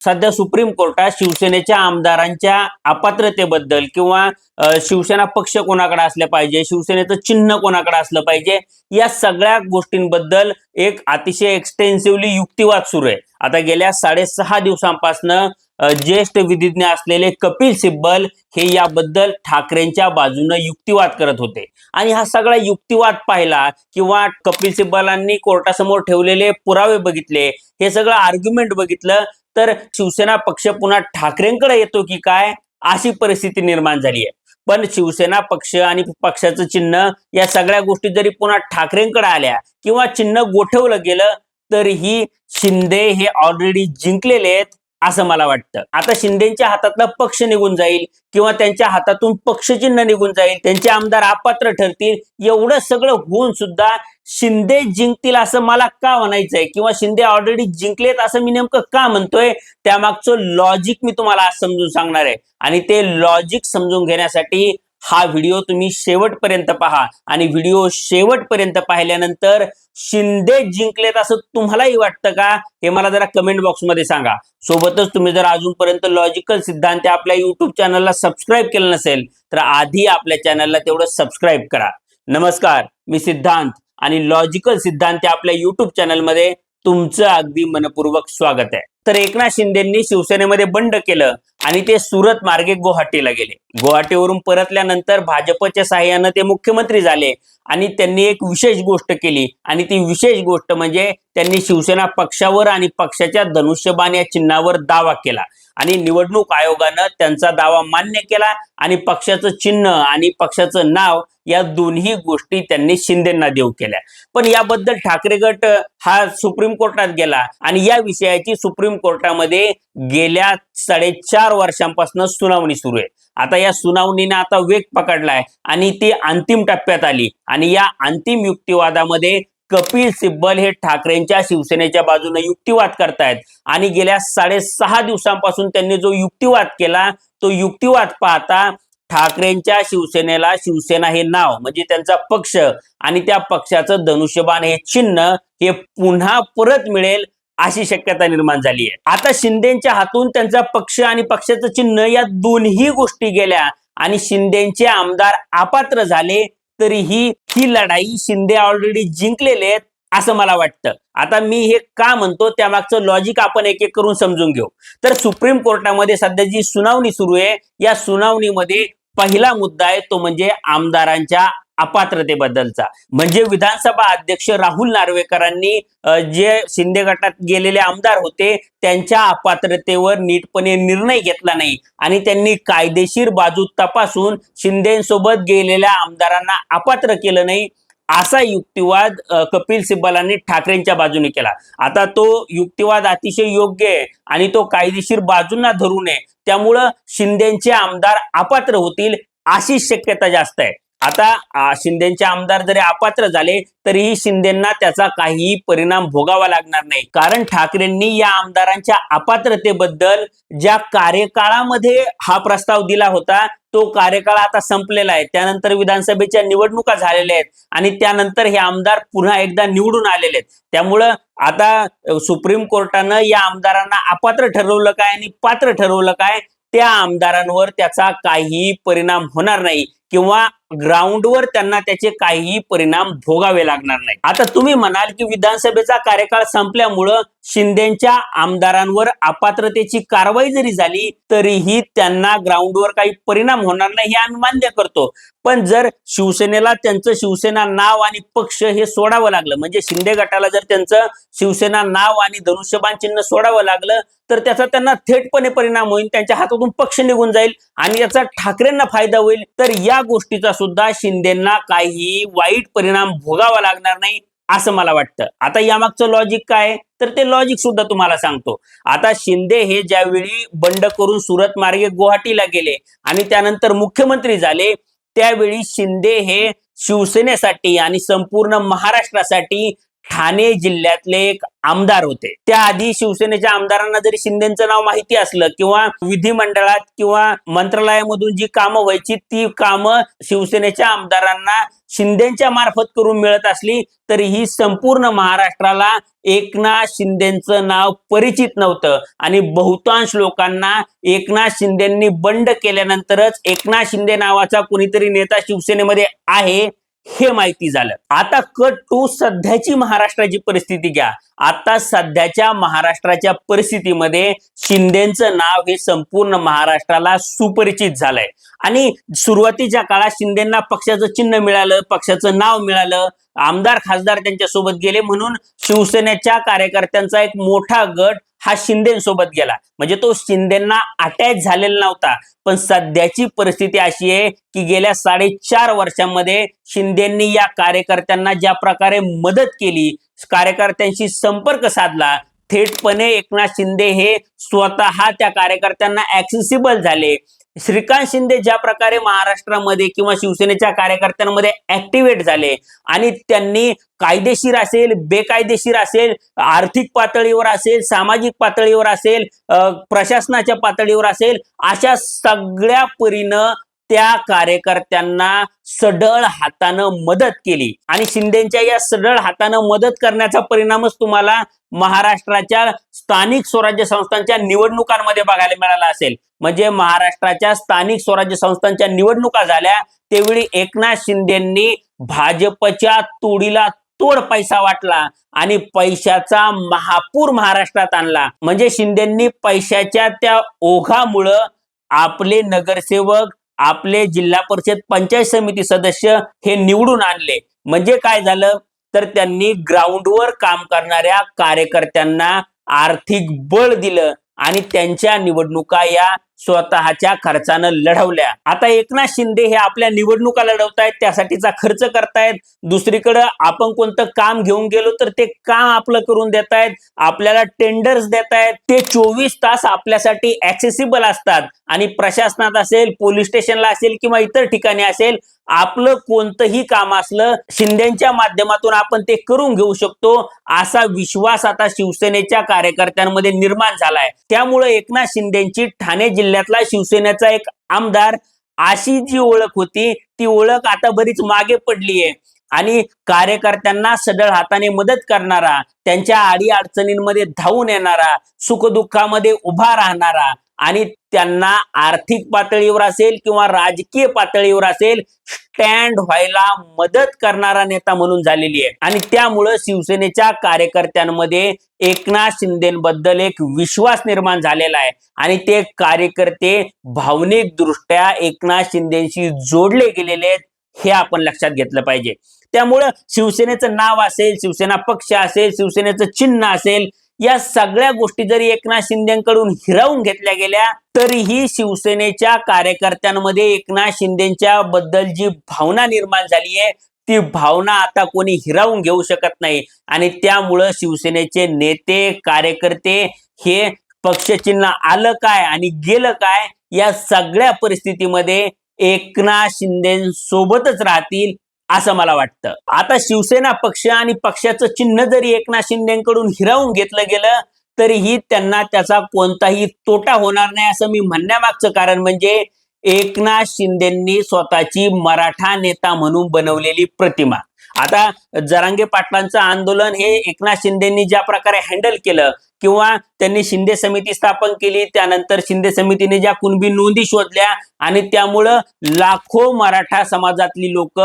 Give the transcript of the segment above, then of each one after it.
सध्या सुप्रीम कोर्टात शिवसेनेच्या आमदारांच्या अपात्रतेबद्दल किंवा शिवसेना पक्ष कोणाकडे असले पाहिजे, शिवसेनेचं चिन्ह कोणाकडे असलं पाहिजे, या सगळ्या गोष्टींबद्दल एक अतिशय एक्सटेन्सिव्हली युक्तिवाद सुरू आहे. आता गेल्या 6.5 दिवसांपासून ज्येष्ठ विधिज्ञ असलेले कपिल सिब्बल हे याबद्दल ठाकरेंच्या बाजूने युक्तिवाद करत होते. आणि हा सगळा युक्तिवाद पाहिला किंवा कपिल सिब्बलांनी कोर्टासमोर ठेवलेले पुरावे बघितले, हे सगळं आर्ग्युमेंट बघितलं, तर शिवसेना पक्ष पुन्हा ठाकरेंकडे येतो की काय अशी परिस्थिती निर्माण झाली आहे. पण शिवसेना पक्ष आणि पक्षाचं चिन्ह या सगळ्या गोष्टी जरी पुन्हा ठाकरेंकडे आल्या किंवा चिन्ह गोठवलं गेलं तरीही शिंदे हे ऑलरेडी जिंकलेले आहेत असं मला वाटतं. आता शिंदेच्या हातातला पक्ष निघून जाईल किंवा त्यांच्या हातातून पक्षचिन्ह निघून जाईल, त्यांचे आमदार अपात्र ठरतील, एवढं सगळं होऊन सुद्धा शिंदे जिंकतील असं मला का म्हणायचंय किंवा शिंदे ऑलरेडी जिंकलेत असं मी नेमकं का म्हणतोय, त्यामागचं लॉजिक मी तुम्हाला आज समजून सांगणार आहे. आणि ते लॉजिक समजून घेण्यासाठी हा व्हिडिओ तुम्ही शेवटपर्यंत पहा. आणि व्हिडिओ शेवटपर्यंत पाहिल्यानंतर शिंदे जिंकलेत असं तुम्हालाही वाटतं का हे मला जरा कमेंट बॉक्समध्ये सांगा. सोबतच तुम्ही जर अजूनपर्यंत लॉजिकल सिद्धांत आपल्या युट्यूब चॅनलला सबस्क्राईब केलं नसेल तर आधी आपल्या चॅनलला तेवढं सबस्क्राईब करा. नमस्कार, मी सिद्धांत आणि लॉजिकल सिद्धांत आपल्या युट्यूब चॅनलमध्ये तुमचं अगदी मनपूर्वक स्वागत आहे. तर एकनाथ शिंदेंनी शिवसेनेमध्ये बंड केलं आणि ते सुरत मार्गे गुवाहाटीला गेले. गुवाहाटीवरून परतल्यानंतर भाजपच्या साहाय्याने ते मुख्यमंत्री झाले आणि त्यांनी एक विशेष गोष्ट केली आणि ती विशेष गोष्ट म्हणजे त्यांनी शिवसेना पक्षावर आणि पक्षाच्या धनुष्यबाण या चिन्हावर दावा केला आणि निवडणूक आयोगानं त्यांचा दावा मान्य केला आणि पक्षाचं चिन्ह आणि पक्षाचं नाव या दोन्ही गोष्टी त्यांनी शिंदेंना देऊ केल्या. पण याबद्दल ठाकरे गट हा सुप्रीम कोर्टात गेला आणि या विषयाची सुप्रीम कोर्टामध्ये गेल्या 4.5 वर्षांपासून सुनावणी सुरू आहे. आता या सुनावणीने आता वेग पकडलाय आणि ती अंतिम टप्प्यात आली आणि या अंतिम युक्तिवादामध्ये कपिल सिब्बल हे ठाकरेंच्या शिवसेनेच्या बाजूने युक्तिवाद करतायत आणि गेल्या 6.5 दिवसांपासून त्यांनी जो युक्तिवाद केला तो युक्तिवाद पाहता ठाकरेंच्या शिवसेनेला शिवसेना हे नाव म्हणजे त्यांचा पक्ष आणि त्या पक्षाचं धनुष्यबाण हे चिन्ह हे पुन्हा परत मिळेल अशी शक्यता निर्माण झाली आहे. आता शिंदेच्या हातून त्यांचा पक्ष आणि पक्षाचं चिन्ह या दोन्ही गोष्टी गेल्या आणि शिंदेचे आमदार अपात्र झाले तरीही ही लढाई शिंदे ऑलरेडी जिंकलेले आहेत असं मला वाटतं. आता मी हे का म्हणतो त्यामागचं लॉजिक आपण एक एक करून समजून घेऊ. तर सुप्रीम कोर्टामध्ये सध्या जी सुनावणी सुरू आहे या सुनावणीमध्ये पहिला मुद्दा आहे तो म्हणजे आमदारांच्या अपात्रतेबद्दलचा. म्हणजे विधानसभा अध्यक्ष राहुल नार्वेकरांनी जे शिंदे गटात गेलेले आमदार होते त्यांच्या अपात्रतेवर नीटपणे निर्णय घेतला नाही आणि त्यांनी कायदेशीर बाजू तपासून शिंदेसोबत गेलेल्या आमदारांना अपात्र केलं नाही असा युक्तिवाद कपिल सिब्बलांनी ठाकरेंच्या बाजूने केला. आता तो युक्तिवाद अतिशय योग्य आहे आणि तो कायदेशीर बाजूंना धरून आहे, त्यामुळं शिंदेचे आमदार अपात्र होतील अशी शक्यता जास्त आहे. आता शिंदेचे आमदार जरी अपात्र झाले तरीही शिंदेंना त्याचा काहीही परिणाम भोगावा लागणार नाही, कारण ठाकरेंनी या आमदारांच्या अपात्रतेबद्दल ज्या कार्यकाळामध्ये हा प्रस्ताव दिला होता तो कार्यकाळ आता संपलेला आहे. त्यानंतर विधानसभेच्या निवडणुका झालेल्या आहेत आणि त्यानंतर हे आमदार पुन्हा एकदा निवडून आलेले आहेत. त्यामुळं आता सुप्रीम कोर्टानं या आमदारांना अपात्र ठरवलं काय आणि पात्र ठरवलं काय त्या आमदारांवर त्याचा काहीही परिणाम होणार नाही किंवा ग्राउंडवर त्यांना त्याचे काहीही परिणाम भोगावे लागणार नाही. आता तुम्ही म्हणाल की विधानसभेचा कार्यकाळ संपल्यामुळं शिंदेच्या आमदारांवर अपात्रतेची कारवाई जरी झाली तरीही त्यांना ग्राउंडवर काही परिणाम होणार नाही हे आम्ही मान्य करतो. पण जर शिवसेनेला त्यांचं शिवसेना नाव आणि पक्ष हे सोडावं लागलं म्हणजे शिंदे गटाला जर त्यांचं शिवसेना नाव आणि धनुष्यबाण चिन्ह सोडावं लागलं तर त्याचा त्यांना थेटपणे परिणाम होईल, त्यांच्या हातातून पक्ष निघून जाईल आणि याचा ठाकरेंना फायदा होईल. तर या गोष्टीचा सुद्धा शिंदेंना काही वाईट परिणाम भोगावा लागणार नाही असं मला वाटतं. आता यामागचं लॉजिक काय तर ते लॉजिक सुद्धा तुम्हाला सांगतो. आता शिंदे हे ज्यावेळी बंड करून सुरत मार्गे गुवाहाटीला गेले आणि त्यानंतर मुख्यमंत्री झाले त्यावेळी शिंदे हे शिवसेनेसाठी आणि संपूर्ण महाराष्ट्रासाठी ठाणे जिल्ह्यातले एक आमदार होते. त्याआधी शिवसेनेच्या आमदारांना जरी शिंदेचं नाव माहिती असलं किंवा विधिमंडळात किंवा मंत्रालयामधून जी कामं व्हायची ती कामं शिवसेनेच्या आमदारांना शिंदेच्या मार्फत करून मिळत असली तरी ही संपूर्ण महाराष्ट्राला एकनाथ शिंदेचं नाव परिचित नव्हतं आणि बहुतांश लोकांना एकनाथ शिंदेंनी बंड केल्यानंतरच एकनाथ शिंदे नावाचा कुणीतरी नेता शिवसेनेमध्ये आहे हे माहिती झालं. आता कट टू सध्याची महाराष्ट्राची परिस्थिती घ्या. आता सध्याच्या महाराष्ट्राच्या परिस्थितीमध्ये शिंदेचं नाव हे संपूर्ण महाराष्ट्राला सुपरिचित झालंय आणि सुरुवातीच्या काळात शिंदेंना पक्षाचं चिन्ह मिळालं, पक्षाचं नाव मिळालं, आमदार खासदार त्यांच्या सोबत गेले म्हणून शिवसेनेच्या कार्यकर्त्यांचा एक मोठा गट हा शिंदेसोबत गेला. म्हणजे तो शिंदेंना अटॅच झालेला नव्हता. पण सध्याची परिस्थिती अशी आहे की गेल्या 4.5 वर्षांमध्ये शिंदेंनी या कार्यकर्त्यांना ज्या प्रकारे मदत केली, कार्यकर्त्यांशी संपर्क साधला, थेटपणे एकनाथ शिंदे हे स्वतः त्या कार्यकर्त्यांना ऍक्सेसिबल झाले. श्रीकांत शिंदे ज्या प्रकारे महाराष्ट्रामध्ये किंवा शिवसेनेच्या कार्यकर्त्यांमध्ये ऍक्टिव्हेट झाले आणि त्यांनी कायदेशीर असेल, बेकायदेशीर असेल, आर्थिक पातळीवर असेल, सामाजिक पातळीवर असेल, प्रशासनाच्या पातळीवर असेल, अशा सगळ्या परीनं त्या कार्यकर्त्यांना सढळ हातानं मदत केली आणि शिंदेच्या या सढळ हातानं मदत करण्याचा परिणामच तुम्हाला महाराष्ट्राच्या स्थानिक स्वराज्य संस्थांच्या निवडणुकांमध्ये बघायला मिळाला असेल. म्हणजे महाराष्ट्राच्या स्थानिक स्वराज्य संस्थांच्या निवडणुका झाल्या त्यावेळी एकनाथ शिंदेंनी भाजपच्या तोडीला तोड पैसा वाटला आणि पैशाचा महापूर महाराष्ट्रात आणला. म्हणजे शिंदेंनी पैशाच्या त्या ओघामुळं आपले नगरसेवक, आपले जिल्हा परिषद पंचायत समिती सदस्य हे निवडून आणले. म्हणजे काय झालं तर त्यांनी ग्राउंडवर काम करणाऱ्या कार्यकर्त्यांना आर्थिक बळ दिलं आणि त्यांच्या निवडणुका या स्वतःच्या खर्चानं लढवल्या. आता एकनाथ शिंदे हे आपल्या निवडणुका लढवतायत, त्यासाठीचा खर्च करतायत. दुसरीकडे आपण कोणतं काम घेऊन गेलो तर ते काम आपलं करून देतायत, आपल्याला टेंडर्स देतायत. ते 24 तास आपल्यासाठी ऍक्सेसिबल असतात आणि प्रशासनात असेल, पोलीस स्टेशनला असेल किंवा इतर ठिकाणी असेल, आपलं कोणतंही काम असलं शिंदेच्या माध्यमातून आपण ते करून घेऊ शकतो असा विश्वास आता शिवसेनेच्या कार्यकर्त्यांमध्ये निर्माण झालाय. त्यामुळे एकनाथ शिंदेची ठाणे जिल्ह्यातला शिवसेनेचा एक आमदार अशी जी ओळख होती ती ओळख आता बरीच मागे पडली आहे आणि कार्यकर्त्यांना सढळ हाताने मदत करणारा, त्यांच्या आडी अडचणींमध्ये धावून येणारा, सुखदुःखामध्ये उभा राहणारा आणि त्यांना आर्थिक पातळीवर असेल किंवा राजकीय पातळीवर असेल स्टँड व्हायला मदत करणारा नेता म्हणून झालेली आहे. आणि त्यामुळं शिवसेनेच्या कार्यकर्त्यांमध्ये एकनाथ शिंदेबद्दल एक विश्वास निर्माण झालेला आहे आणि ते कार्यकर्ते भावनिक दृष्ट्या एकनाथ शिंदेशी जोडले गेलेले आहेत हे आपण लक्षात घेतलं पाहिजे. त्यामुळं शिवसेनेचं नाव असेल, शिवसेना पक्ष असेल, शिवसेनेचं चिन्ह असेल, या सगळ्या गोष्टी जरी एकनाथ शिंदेकडून हिरावून घेतल्या गेल्या तरीही शिवसेनेच्या कार्यकर्त्यांमध्ये एकनाथ शिंदेच्या बद्दल जी भावना निर्माण झाली आहे ती भावना आता कोणी हिरावून घेऊ शकत नाही आणि त्यामुळं शिवसेनेचे नेते, कार्यकर्ते हे पक्षचिन्ह आलं काय आणि गेलं काय या सगळ्या परिस्थितीमध्ये एकनाथ शिंदे सोबतच राहतील असं मला वाटतं. आता शिवसेना पक्ष आणि पक्षाचं चिन्ह जरी एकनाथ शिंदेकडून हिरावून घेतलं गेलं तरीही त्यांना त्याचा कोणताही तोटा होणार नाही असं मी म्हणण्यामागचं कारण म्हणजे एकनाथ शिंदेंनी स्वतःची मराठा नेता म्हणून बनवलेली प्रतिमा. आता जरांगे पाटलांचं आंदोलन हे एकनाथ शिंदेंनी ज्या प्रकारे हँडल केलं किंवा त्यांनी शिंदे समिती स्थापन केली, त्यानंतर शिंदे समितीने ज्या कुणबी नोंदी शोधल्या आणि त्यामुळं लाखो मराठा समाजातली लोक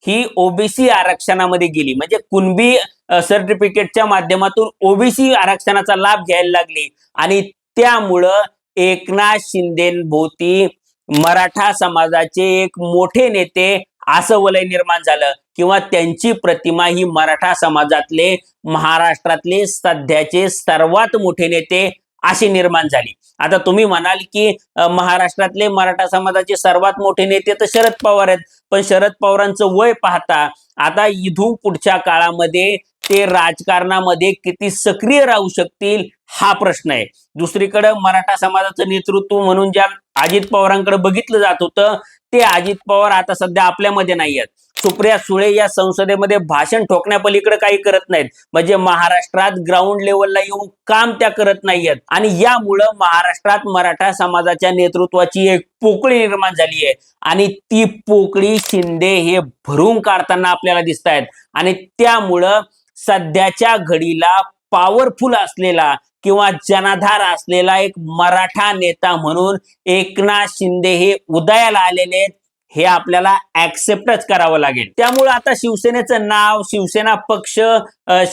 ही ओबीसी आरक्षणामध्ये गेली. म्हणजे कुणबी सर्टिफिकेटच्या माध्यमातून ओबीसी आरक्षणाचा लाभ घ्यायला लागली आणि त्यामुळं एकनाथ शिंदेभोवती मराठा समाजाचे एक मोठे नेते असं वलय निर्माण झालं किंवा त्यांची प्रतिमा ही मराठा समाजातले महाराष्ट्रातले सध्याचे सर्वात मोठे नेते अशी निर्माण झाली. आता तुम्ही म्हणाल की महाराष्ट्रातले मराठा समाजाचे सर्वात मोठे नेते तर शरद पवार आहेत, पण शरद पवारांचं वय पाहता आता इथून पुढच्या काळामध्ये ते राजकारणामध्ये किती सक्रिय राहू शकतील हा प्रश्न आहे. दुसरीकडे मराठा समाजाचं नेतृत्व म्हणून ज्या अजित पवारांकडे बघितलं जात होतं, ते अजित पवार आता सध्या आपल्यामध्ये नाही आहेत. सुप्रिया सुळे या संसदेमध्ये भाषण ठोकण्यापलीकडे काही करत नाहीत. म्हणजे महाराष्ट्रात ग्राउंड लेवलला येऊन काम त्या करत नाहीयेत आणि यामुळं महाराष्ट्रात मराठा समाजाच्या नेतृत्वाची एक पोकळी निर्माण झाली आहे आणि ती पोकळी शिंदे हे भरून काढताना आपल्याला दिसत आहेत आणि त्यामुळं सध्याच्या घडीला पॉवरफुल असलेला किंवा जनाधार असलेला एक मराठा नेता म्हणून एकनाथ शिंदे हे उदयाला आलेले आहेत, हे आपल्याला ऍक्सेप्टच करावं लागेल. त्यामुळे आता शिवसेनेचं नाव, शिवसेना पक्ष,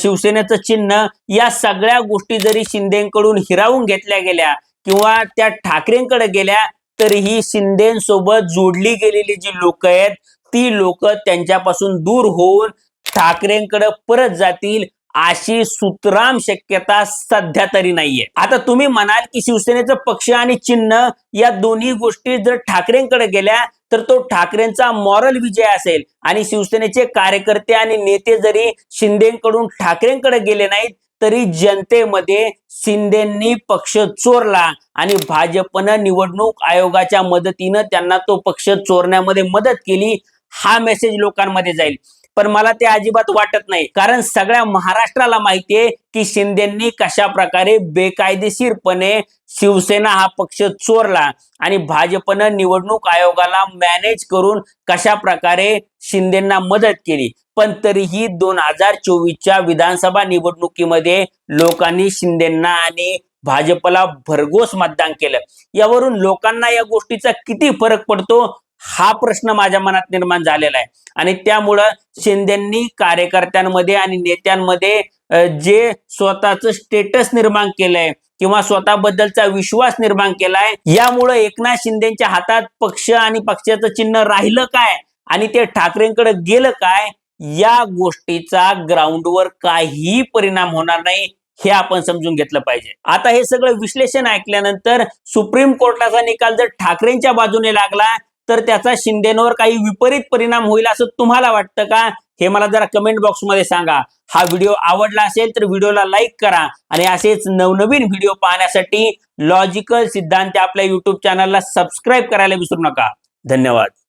शिवसेनेचं चिन्ह या सगळ्या गोष्टी जरी शिंदेकडून हिरावून घेतल्या गेल्या किंवा त्या ठाकरेंकडे गेल्या, तरीही शिंदेसोबत जोडली गेलेली जी लोक आहेत ती लोक त्यांच्यापासून दूर होऊन ठाकरेंकडे परत जातील अशी सुतराम शक्यता सध्या तरी नाहीये. आता तुम्ही म्हणाल की शिवसेनेचं पक्ष आणि चिन्ह या दोन्ही गोष्टी जर ठाकरेंकडे गेल्या तर तो ठाकरेंचा मॉरल विजय असेल आणि शिवसेनेचे कार्यकर्ते आणि नेते जरी शिंदेकडून ठाकरेंकडे गेले नाहीत तरी जनतेमध्ये शिंदेंनी पक्ष चोरला आणि भाजपनं निवडणूक आयोगाच्या मदतीनं त्यांना तो पक्ष चोरण्यामध्ये मदत केली, हा मेसेज लोकांमध्ये जाईल. पण मला ते अजिबात वाटत नाही, कारण सगळ्या महाराष्ट्राला माहितीये की शिंदेंनी कशा प्रकारे बेकायदेशीरपणे शिवसेना हा पक्ष चोरला आणि भाजपनं निवडणूक आयोगाला मॅनेज करून कशा प्रकारे शिंदेंना मदत केली. पण तरीही 2024च्या विधानसभा निवडणुकीमध्ये लोकांनी शिंदेंना आणि भाजपला भरघोस मतदान केलं. यावरून लोकांना या गोष्टीचा किती फरक पडतो हा प्रश्न माझ्या मनात निर्माण झालेला आहे आणि त्यामुळं शिंदेंनी कार्यकर्त्यांमध्ये आणि नेत्यांमध्ये जे स्वतःचं स्टेटस निर्माण केलंय किंवा स्वतःबद्दलचा विश्वास निर्माण केलाय, यामुळं एकनाथ शिंदेच्या हातात पक्ष आणि पक्षाचं चिन्ह राहिलं काय आणि ते ठाकरेंकडे गेलं काय, या गोष्टीचा ग्राउंडवर काहीही परिणाम होणार नाही, हे आपण समजून घेतलं पाहिजे. आता हे सगळं विश्लेषण ऐकल्यानंतर सुप्रीम कोर्टाचा निकाल जर ठाकरेंच्या बाजूने लागला तर त्याचा शिंदेंवर काही विपरीत परिणाम होईल असं तुम्हाला वाटतं का, हे मला जरा कमेंट बॉक्समध्ये सांगा. हा व्हिडिओ आवडला असेल तर व्हिडिओला लाईक करा आणि असेच नवनवीन व्हिडिओ पाहण्यासाठी लॉजिकल सिद्धांत आपल्या युट्यूब चॅनलला सबस्क्राईब करायला विसरू नका. धन्यवाद.